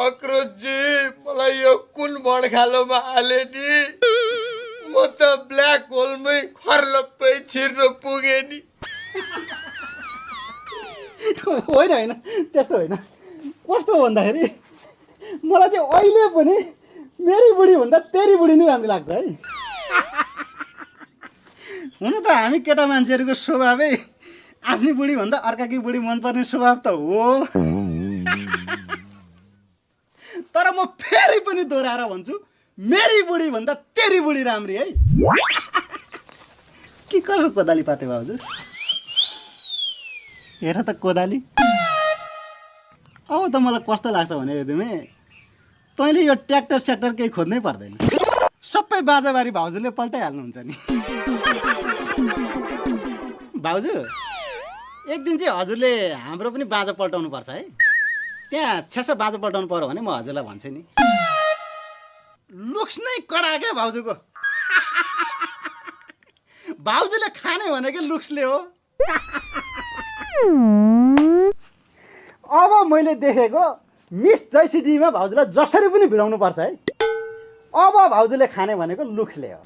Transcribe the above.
अक्रोजी मलाई यो कुन बडखालोमा हाले नि म त ब्ल्याक होलमै खर्लप्पै छिर्न पुगे नि होइन होइन त्यस्तो होइन कस्तो भन्दाखेरि मलाई चाहिँ अहिले पनि मेरी बुढी भन्दा तेरी बुढी नै राम्रो लाग्छ है हुन त हामी केटा मान्छेहरूको स्वभावै आफ्नै बुढी भन्दा अर्काकी बुढी मनपर्ने स्वभाव त हो तर म फेरि पनि दोहोऱ्याएर भन्छु मेरी बुढी भन्दा तेरी बुढी राम्री है के कसो कोदाली पाते भाउजू हेर त कोदाली अब त मलाई कस्तो लाग्छ भने हेर्दिमे तैँले यो ट्र्याक्टर स्याक्टर केही खोज्नै पर्दैन सबै बाजाबारी भाउजूले पल्टाइहाल्नुहुन्छ नि भाउजू एक दिन चाहिँ हजुरले हाम्रो पनि बाजा पल्टाउनु पर्छ है त्यहाँ छेसा बाजा पल्टाउनु पर्यो भने म हजुरलाई भन्छु नि लुक्स नै कडा क्या भाउजूको भाउजूले खाने भनेको लुक्सले हो अब मैले देखेको मिस जयसिटीमा भाउजूलाई जसरी पनि भिडाउनु पर्छ है अब भाउजूले खाने भनेको लुक्सले हो